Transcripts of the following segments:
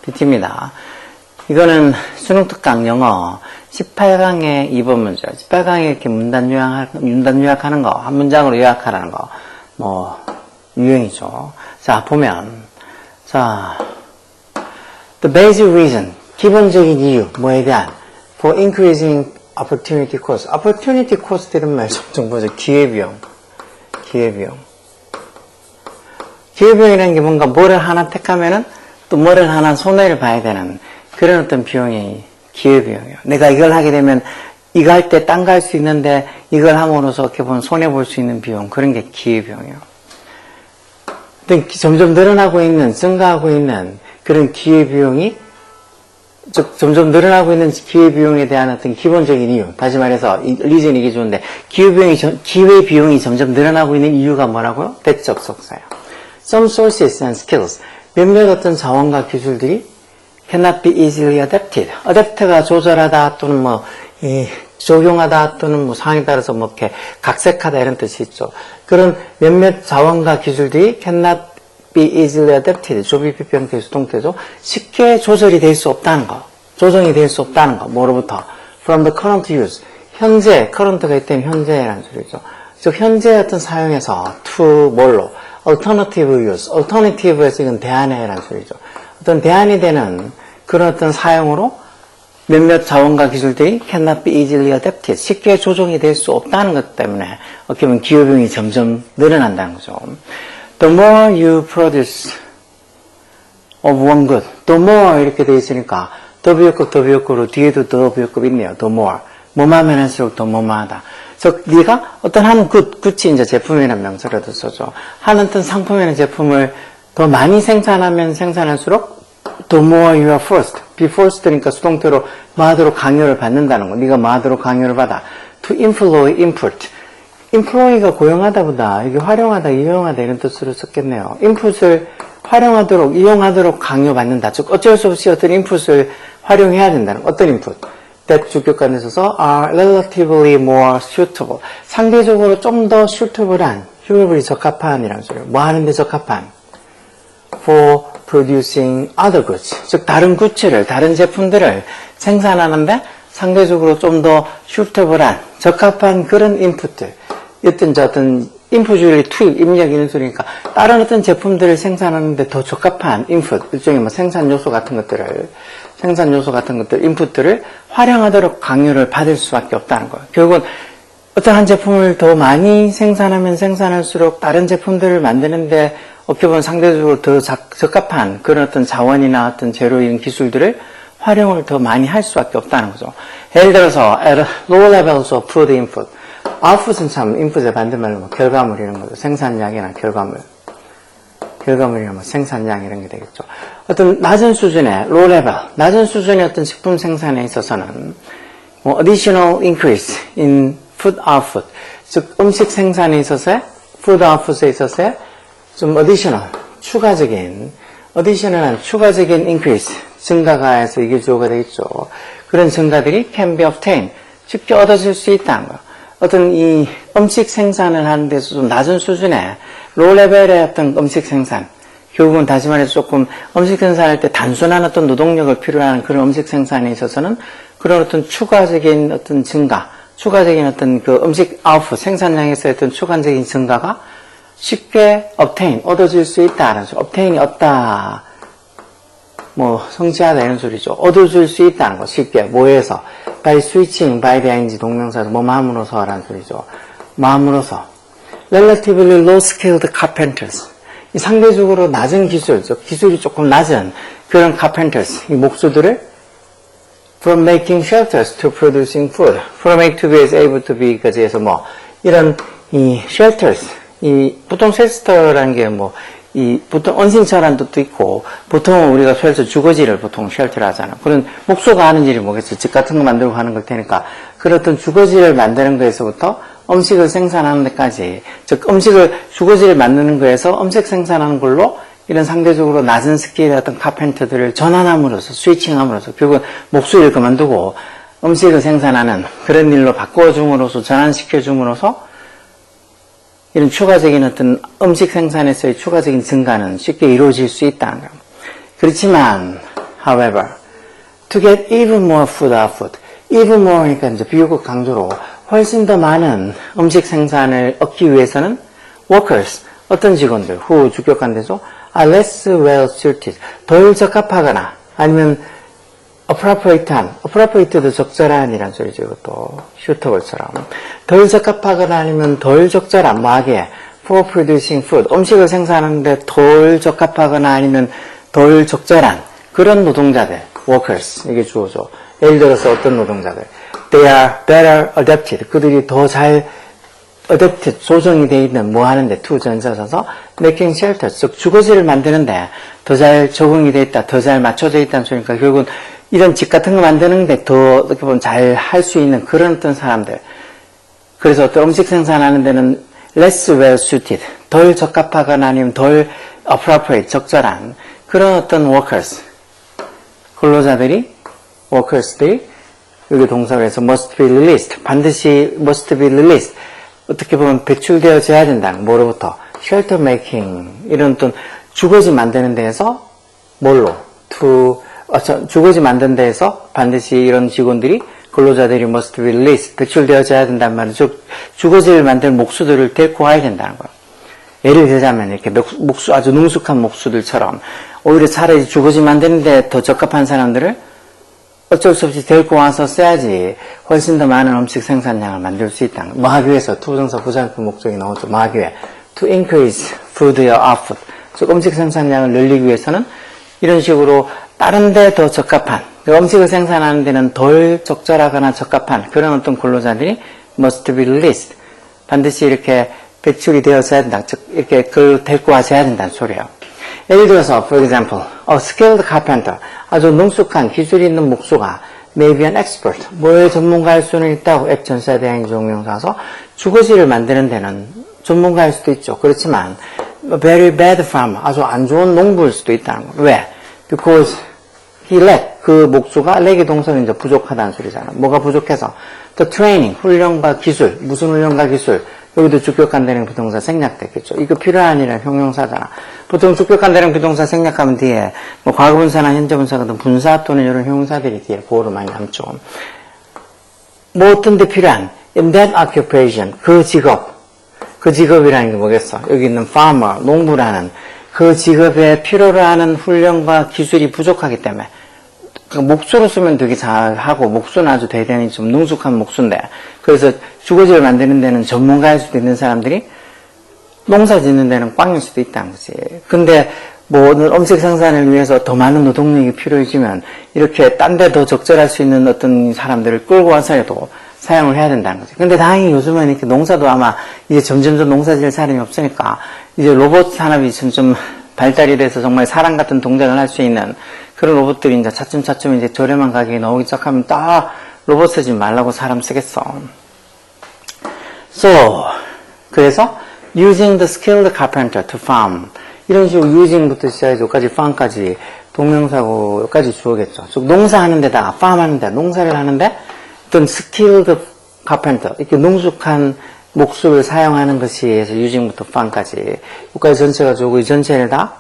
PT입니다. 이거는 수능 특강 영어 18강의 2번 문제. 18강에 이렇게 문단 요약하는 거, 한 문장으로 요약하라는 거, 뭐, 유행이죠. 자, 보면, 자, the basic reason, 기본적인 이유, 뭐에 대한, for increasing opportunity cost. opportunity cost 이런 말 종종 보죠. 기회비용. 기회비용이라는 게 뭔가 뭐를 하나 택하면은 또 뭐를 하나 손해를 봐야 되는 그런 어떤 비용이 기회비용이에요. 내가 이걸 하게 되면 이거 할 때 딴 거 할 수 있는데 이걸 함으로써 어떻게 보면 손해볼 수 있는 비용, 그런 게 기회비용이에요. 점점 늘어나고 있는, 증가하고 있는 그런 기회비용이, 즉 점점 늘어나고 있는 기회비용에 대한 어떤 기본적인 이유, 다시 말해서 리즌이 이게 좋은데 기회비용이 점점 늘어나고 있는 이유가 뭐라고요? 대적 속사예요. Some sources and skills, 몇몇 어떤 자원과 기술들이 cannot be easily adapted. adapt가 조절하다 또는 뭐 적용하다 또는 뭐 상황에 따라서 뭐 이렇게 각색하다 이런 뜻이 있죠. 그런 몇몇 자원과 기술들이 cannot be easily adapted. 조비 비평태 수동태죠. 쉽게 조절이 될 수 없다는 거. 조정이 될 수 없다는 거. 뭐로부터? From the current use. 현재, current가 있다면 현재라는 소리죠. 즉 현재 어떤 사용에서 to 뭘로? alternative use. alternative에서 이건 대안해라는 소리죠. 어떤 대안이 되는 그런 어떤 사용으로 몇몇 자원과 기술들이 cannot be easily adapted. 쉽게 조정이 될 수 없다는 것 때문에 어떻게 보면 기회비용이 점점 늘어난다는 거죠. The more you produce of one good. The more 이렇게 되어 있으니까 더 비역급으로 뒤에도 더 비역급이 있네요. The more. 뭐만 할수록 더 뭐만하다. 즉 네가 어떤 한 굿이 이제 제품이라는 명사로도 써죠. 한 어떤 상품이라는 제품을 더 많이 생산하면 생산할수록 the more you are forced. be forced니까 수동태로 뭐하도록 강요를 받는다는 거. 네가 뭐하도록 강요를 받아. to employ input. employ가 고용하다보다 이게 활용하다, 이용하다 이런 뜻으로 썼겠네요. input을 활용하도록, 이용하도록 강요받는다. 즉 어쩔 수 없이 어떤 input을 활용해야 된다는 거. 어떤 input? that 주격관에 있어서 are relatively more suitable. 상대적으로 좀 더 suitable한, suitable이 적합한이라는 소리예요. 뭐 하는데 적합한? for producing other goods. 즉 다른 굿즈를, 다른 제품들을 생산하는데 상대적으로 좀 더 suitable한, 적합한 그런 인풋들. 어떤 인풋을 투입, 입력 이런 소리니까 다른 어떤 제품들을 생산하는데 더 적합한 인풋, 일종의 뭐 생산 요소 같은 것들, 인풋들을 활용하도록 강요를 받을 수밖에 없다는 거예요. 결국은 어떤 한 제품을 더 많이 생산하면 생산할수록 다른 제품들을 만드는데 어떻게 보면 상대적으로 더 적합한 그런 어떤 자원이나 어떤 재료 이런 기술들을 활용을 더 많이 할 수밖에 없다는 거죠. 예를 들어서 at low levels of food input. output은 참 input의 반대말로 뭐 결과물 이런 거죠. 생산량이나 결과물이나 뭐 생산량 이런 게 되겠죠. 어떤 낮은 수준의 low level, 낮은 수준의 어떤 식품 생산에 있어서는 뭐 additional increase in food output, 즉 음식 생산에 있어서의 food output에 있어서의 좀 추가적인 increase, 증가가 해서 이게 주어가 되겠죠. 그런 증가들이 can be obtained, 쉽게 얻어질 수 있다는 거. 어떤 이 음식 생산을 하는 데서 좀 낮은 수준의 low 레벨의 어떤 음식 생산, 결국은 다시 말해서 조금 음식 생산할 때 단순한 어떤 노동력을 필요로 하는 그런 음식 생산에 있어서는 그런 어떤 추가적인 어떤 증가, 추가적인 어떤 그 음식 아웃풋, 생산량에서의 어떤 추가적인 증가가 쉽게 obtain, 얻어질 수 있다는 소리. obtain이 얻다, 뭐 성취하다 이런 소리죠. 얻어줄 수 있다는 거. 쉽게 뭐에서? by switching, by the ing 동명사에서 뭐 마음으로서라는 소리죠. 마음으로서. relatively low skilled carpenters. 이 상대적으로 낮은 기술이 조금 낮은 그런 carpenters, 이 목수들을 from making shelters to producing food. from A to B is able to B까지 해서 뭐 이런 이 shelters, 이 보통 쉘터라는 게 뭐 이 보통 언신처라는 뜻도 있고 보통 우리가 쉘터 주거지를 보통 쉘터를 하잖아. 그런 목수가 하는 일이 뭐겠어? 집 같은 거 만들고 하는 걸 테니까 그런 어떤 주거지를 만드는 거에서부터 음식을 생산하는 데까지, 즉 주거지를 만드는 거에서 음식 생산하는 걸로 이런 상대적으로 낮은 스케일의 어떤 카펜터들을 전환함으로써, 스위칭함으로써 결국은 목수를 그만두고 음식을 생산하는 그런 일로 바꿔줌으로써 전환시켜줌으로써 이런 추가적인 어떤 음식 생산에서의 추가적인 증가는 쉽게 이루어질 수 있다는 거. 그렇지만, however, to get even more food output, even more니까 이제 비교급 강조로 훨씬 더 많은 음식 생산을 얻기 위해서는 workers, 어떤 직원들, 후 주격한데서 are less well suited, 덜 적합하거나 아니면 appropriate도 적절한이란 소리죠. 이것도 suitable처럼 덜 적합하거나 아니면 덜 적절한 뭐하게 for producing food, 음식을 생산하는데 덜 적합하거나 아니면 덜 적절한 그런 노동자들, workers 이게 주어죠. 예를 들어서 어떤 노동자들, they are better adapted, 그들이 더 잘 adapted, 조정이 되어 있는 뭐 하는데 to 전사서서 making shelters, 즉 주거지를 만드는데 더 잘 적응이 되어 있다, 더 잘 맞춰져 있다는 소리니까 결국은 이런 집 같은 거 만드는데 더 어떻게 보면 잘 할 수 있는 그런 어떤 사람들. 그래서 어떤 음식 생산하는 데는 less well suited, 덜 적합하거나 아니면 덜 appropriate, 적절한 그런 어떤 workers, 근로자들이, workers들이 여기 동사로 해서 must be released, 반드시 must be released, 어떻게 보면 배출되어져야 된다는, 뭐로부터? shelter making, 이런 어떤 주거지 만드는 데에서 뭘로? 주거지 만드는 데에서 반드시 이런 직원들이, 근로자들이 must be released, 배출되어져야 된다는 말은 주거지를 만드는 목수들을 데리고 와야 된다는 거예요. 예를 들자면 이렇게 아주 능숙한 목수들처럼 오히려 차라리 주거지 만드는데 더 적합한 사람들을 어쩔 수 없이 데리고 와서 써야지 훨씬 더 많은 음식 생산량을 만들 수 있다는 거예요. 뭐 하기 위해서 투정사 부사용법 목적이 나오죠. 뭐 하기 위해 to increase food output, 즉 음식 생산량을 늘리기 위해서는 이런 식으로 다른 데 더 적합한, 음식을 생산하는 데는 덜 적절하거나 적합한 그런 어떤 근로자들이 must be released, 반드시 이렇게 배출이 되어서야 된다. 즉 이렇게 그걸 데리고 와서야 된다는 소리예요. 예를 들어서 for example, a skilled carpenter, 아주 능숙한 기술 있는 목수가 may be an expert, 뭘 전문가일 수는 있다고 액 전사 대행 종명사서 주거지를 만드는 데는 전문가일 수도 있죠. 그렇지만 very bad farmer, 아주 안 좋은 농부일 수도 있다는 거. 왜? Because he lacked, 그 목수가 lack의 동사는 이제 부족하다는 소리잖아. 뭐가 부족해서? The training, 훈련과 기술, 무슨 훈련과 기술? 여기도 주격한 대령 부동사 생략됐겠죠. 이거 필요한이란 형용사잖아. 보통 주격한 대령 부동사 생략하면 뒤에 뭐 과거분사나 현재분사 같은 분사 또는 이런 형용사들이 뒤에 보호로 많이 남죠. 뭐 어떤 데 필요한 in that occupation, 그 직업이라는 게 뭐겠어? 여기 있는 farmer, 농부라는 그 직업에 필요로 하는 훈련과 기술이 부족하기 때문에 목수로 쓰면 되게 잘하고 목수는 아주 대단히 좀 능숙한 목수인데 그래서 주거지를 만드는 데는 전문가일 수도 있는 사람들이 농사 짓는 데는 꽝일 수도 있다는 거지. 근데 뭐 음식 생산을 위해서 더 많은 노동력이 필요해지면 이렇게 딴 데 더 적절할 수 있는 어떤 사람들을 끌고 와서라도 사용을 해야 된다는 거지. 근데 다행히 요즘은 이렇게 농사도 아마 이제 점점 농사 지을 사람이 없으니까 이제 로봇 산업이 점점 발달이 돼서 정말 사람 같은 동작을 할 수 있는 그런 로봇들이 이제 차츰 이제 저렴한 가격에 나오기 시작하면 다 로봇 쓰지 말라고 사람 쓰겠어. 그래서 using the skilled carpenter to farm, 이런 식으로 using부터 시작해서 여기까지 farm까지 동명사고 여기까지 주어겠죠. 즉 농사하는 데다가 farm 하는 데, 농사를 하는데 어떤 skilled carpenter, 이렇게 능숙한 목수를 사용하는 것이 해서 using부터 farm까지 여기까지 전체가 주고 이 전체를 다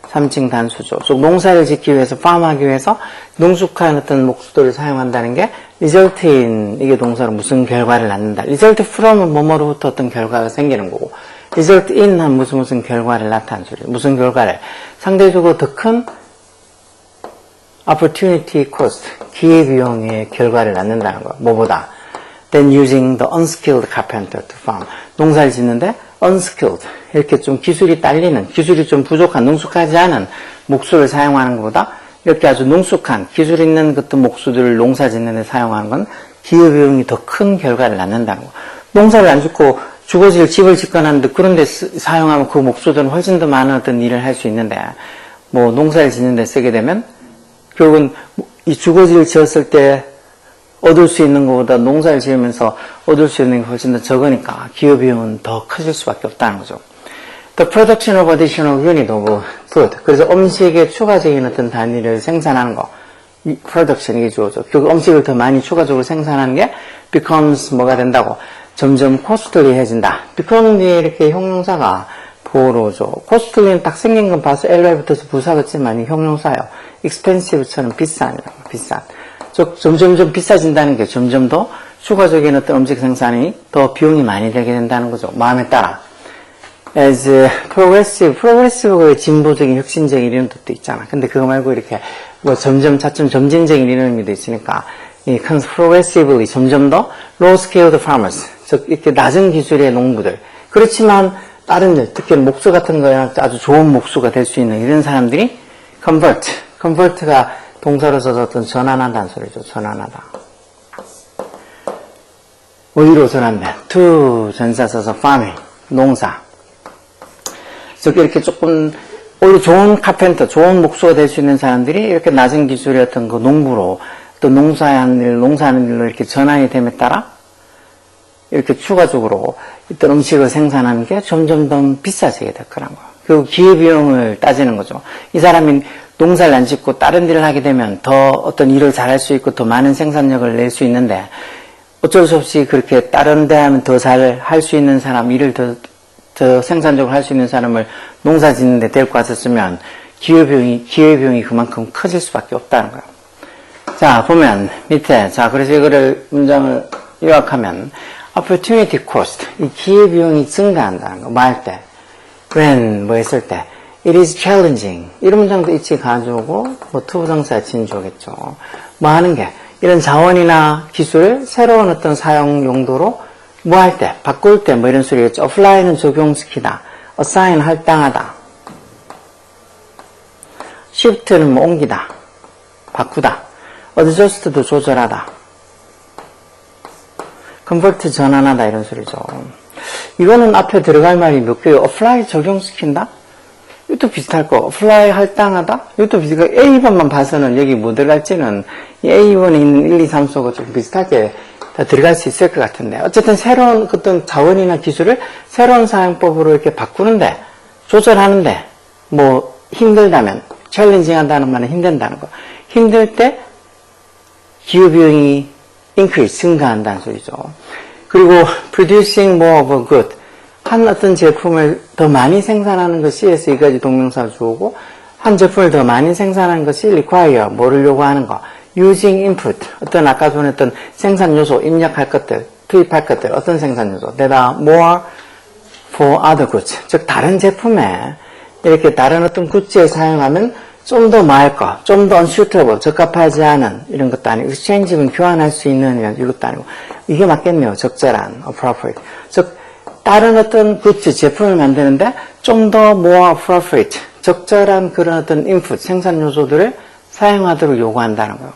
3층 단수죠. 즉 농사를 짓기 위해서 farm하기 위해서 능숙한 어떤 목수들을 사용한다는 게 result in, 이게 동사로 무슨 결과를 낳는다. result from은 뭐뭐로부터 어떤 결과가 생기는 거고 result in 한 무슨 결과를 나타내는 소리예요. 무슨 결과를? 상대적으로 더 큰 opportunity cost, 기회비용의 결과를 낳는다는 거야. 뭐보다? than using the unskilled carpenter to farm. 농사를 짓는데 unskilled, 이렇게 좀 기술이 딸리는, 기술이 좀 부족한, 능숙하지 않은 목수를 사용하는 것보다 이렇게 아주 능숙한, 기술 있는 어떤 목수들을 농사 짓는 데 사용하는 건 기회비용이 더 큰 결과를 낳는다는 거. 농사를 안 짓고 주거지를 집을 짓거나 하는데 그런 데 사용하면 그 목수들은 훨씬 더 많은 어떤 일을 할 수 있는데 뭐 농사를 짓는 데 쓰게 되면 결국은 이 주거지를 지었을 때 얻을 수 있는 것보다 농사를 지으면서 얻을 수 있는 게 훨씬 더 적으니까 기여비용은 더 커질 수밖에 없다는 거죠. The production of additional unit of food. 그래서 음식의 추가적인 어떤 단위를 생산하는 거. production 이게 주어져. 그 음식을 더 많이 추가적으로 생산하는 게 becomes 뭐가 된다고. 점점 costly해진다. become 뒤에 이렇게 형용사가 보호로 오죠. costly는 딱 생긴 건 봐서 ly 붙어서 부사겠지만 이 형용사예요. expensive처럼 비싼. 즉 점점 비싸진다는 게 점점 더 추가적인 어떤 음식 생산이 더 비용이 많이 들게 된다는 거죠. 마음에 따라. as progressive가 진보적인 혁신적인 이런 뜻도 있잖아. 근데 그거 말고 이렇게 뭐 차츰 점진적인 이런 의미도 있으니까 이 progressively 점점 더 low scaled farmers, 즉 이렇게 낮은 기술의 농부들. 그렇지만 다른 일, 특히 목수 같은 거에 아주 좋은 목수가 될 수 있는 이런 사람들이 convert가 동사로 써서 어떤 전환한다는 소리죠. 전환하다. 어디로 전환돼? to 전사 써서 farming, 농사. 즉 이렇게 조금 오히려 좋은 카펜터, 좋은 목수가 될 수 있는 사람들이 이렇게 낮은 기술의 어떤 그 농부로 또 농사하는 일로 이렇게 전환이 됨에 따라 이렇게 추가적으로 어떤 음식을 생산하는 게 점점 더 비싸지게 될 거란 거예요. 그리고 기회비용을 따지는 거죠. 이 사람이 농사를 안 짓고 다른 일을 하게 되면 더 어떤 일을 잘할 수 있고 더 많은 생산력을 낼 수 있는데 어쩔 수 없이 그렇게 다른 데 하면 더 잘 할 수 있는 사람, 일을 더 생산적으로 할 수 있는 사람을 농사 짓는 데 데리고 왔었으면 기회비용이 그만큼 커질 수밖에 없다는 거예요. 자, 보면 밑에, 자, 그래서 이거를 문장을 요약하면 opportunity cost, 이 기회비용이 증가한다는 거, 뭐 할 때, when, 뭐 했을 때, it is challenging, 이런 문장도 있지 가져오고, 뭐 투부정사 진주겠죠. 뭐 하는 게, 이런 자원이나 기술을 새로운 어떤 사용 용도로 뭐 할 때, 바꿀 때, 뭐 이런 소리겠죠. apply는 적용시키다, assign 할당하다, shift는 뭐 옮기다, 바꾸다, adjust도 조절하다, convert 전환하다 이런 소리죠. 이거는 앞에 들어갈 말이 몇 개요? apply 적용시킨다? 이것도 비슷할 거. apply 할당하다? 이것도 비슷할 거. A번만 봐서는 여기 뭐 들어갈지는 이 A1에 있는 1, 2, 3 쏘고 좀 비슷하게 다 들어갈 수 있을 것 같은데 어쨌든 새로운 어떤 자원이나 기술을 새로운 사용법으로 이렇게 바꾸는데 조절하는데 뭐 힘들다면 챌린징 한다는 말은 힘든다는 거. 힘들 때 기후비용이 increase, 증가한다는 소리죠. 그리고 producing more of a good, 한 어떤 제품을 더 많이 생산하는 것이에서 이까지 동명사 주어고 한 제품을 더 많이 생산하는 것이 require, 뭐를 요구하는 거. using input, 어떤 아까 전했던 생산 요소, 입력할 것들, 투입할 것들, 어떤 생산 요소. that are more for other goods. 즉 다른 제품에 이렇게 다른 어떤 굿즈에 사용하면 좀 더 마을 거, 좀 더 unsuitable, 적합하지 않은 이런 것도 아니고 exchange는 교환할 수 있는 이것도 아니고 이게 맞겠네요. 적절한, appropriate. 즉 다른 어떤 굿즈, 제품을 만드는데 좀 더 more appropriate, 적절한 그런 어떤 input, 생산 요소들을 사용하도록 요구한다는 거예요.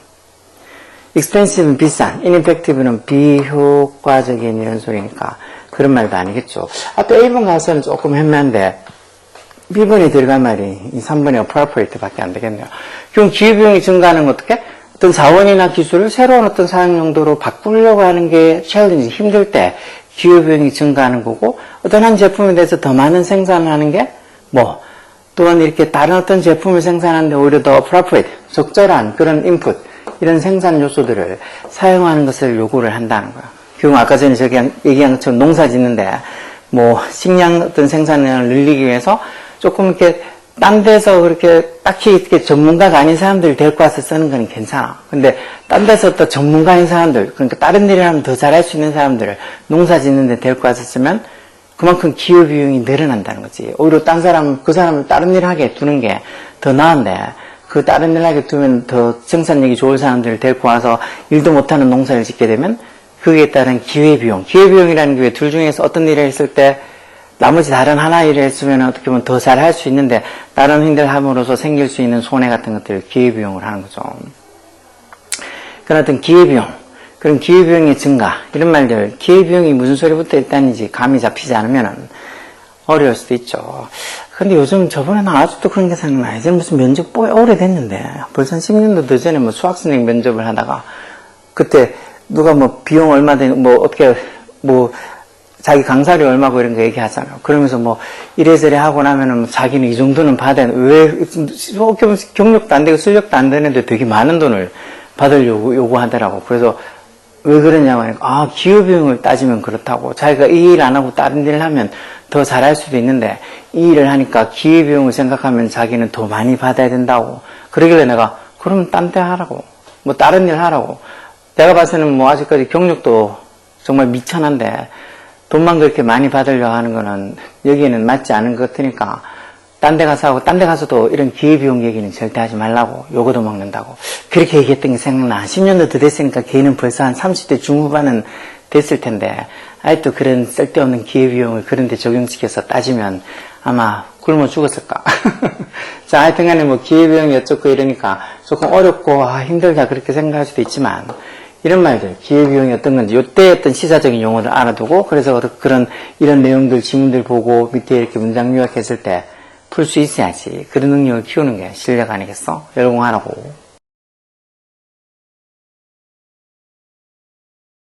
expensive는 비싼, ineffective는 비효과적인 이런 소리니까 그런 말도 아니겠죠. 앞에 A번 가서는 조금 했는데 B번에 들어갈 말이 이 3번의 appropriate 밖에 안 되겠네요. 그럼 기회비용이 증가하는 건 어떻게? 어떤 자원이나 기술을 새로운 어떤 사용 용도로 바꾸려고 하는 게 챌린지, 힘들 때 기회비용이 증가하는 거고 어떤 한 제품에 대해서 더 많은 생산을 하는 게 뭐 또한 이렇게 다른 어떤 제품을 생산하는데 오히려 더 appropriate, 적절한 그런 input, 이런 생산 요소들을 사용하는 것을 요구를 한다는 거예요. 결국 아까 전에 저기 얘기한 것처럼 농사 짓는데 뭐 식량 어떤 생산량을 늘리기 위해서 조금 이렇게 딴 데서 그렇게 딱히 이렇게 전문가가 아닌 사람들을 데리고 와서 쓰는 건 괜찮아. 근데 딴 데서 또 전문가인 사람들, 그러니까 다른 일을 하면 더 잘할 수 있는 사람들을 농사 짓는 데 데리고 와서 쓰면 그만큼 기후비용이 늘어난다는 거지. 오히려 딴 사람, 그 사람을 다른 일을 하게 두는 게 더 나은데 그 다른 일을 하게 두면 더 생산력이 좋은 사람들을 데리고 와서 일도 못하는 농사를 짓게 되면 그에 따른 기회비용이라는 게 둘 중에서 어떤 일을 했을 때 나머지 다른 하나 일을 했으면 어떻게 보면 더 잘 할 수 있는데 다른 일을 함으로써 생길 수 있는 손해 같은 것들을 기회비용을 하는 거죠. 그런 어떤 기회비용, 그런 기회비용의 증가, 이런 말들, 기회비용이 무슨 소리부터 일단인지 감이 잡히지 않으면 어려울 수도 있죠. 근데 요즘 저번에는 아직도 그런 게 생각나요. 예전에 무슨 면접 오래됐는데 벌써 한 10년도 더 전에 뭐 수학선생님 면접을 하다가 그때 누가 뭐 비용 얼마 되는 뭐 어떻게 뭐 자기 강사료 얼마고 이런 거 얘기하잖아요. 그러면서 뭐 이래저래 하고 나면은 자기는 이 정도는 받아야 왜 경력도 안 되고 실력도 안 되는데 되게 많은 돈을 받으려고 요구하더라고. 그래서 왜 그러냐고 하니까 기여비용을 따지면 그렇다고. 자기가 이 일 안 하고 다른 일을 하면 더 잘할 수도 있는데 이 일을 하니까 기여비용을 생각하면 자기는 더 많이 받아야 된다고. 그러길래 내가 그럼 딴 데 하라고. 뭐 다른 일 하라고. 내가 봐서는 뭐 아직까지 경력도 정말 미천한데 돈만 그렇게 많이 받으려고 하는 거는 여기에는 맞지 않은 것 같으니까 딴 데 가서 하고 딴 데 가서도 이런 기회비용 얘기는 절대 하지 말라고. 요거도 먹는다고. 그렇게 얘기했던 게 생각나. 10년도 더 됐으니까 걔는 벌써 한 30대 중후반은 됐을 텐데 아직도 그런 쓸데없는 기회비용을 그런 데 적용시켜서 따지면 아마 굶어 죽었을까. 자, 하여튼 간에 뭐 기회비용이 어쩌고 이러니까 조금 어렵고 힘들다 그렇게 생각할 수도 있지만 이런 말들, 기회비용이 어떤 건지, 요때 어떤 시사적인 용어를 알아두고, 그래서 이런 내용들, 지문들 보고 밑에 이렇게 문장 요약했을 때 풀 수 있어야지. 그런 능력을 키우는 게 실력 아니겠어? 열공하라고.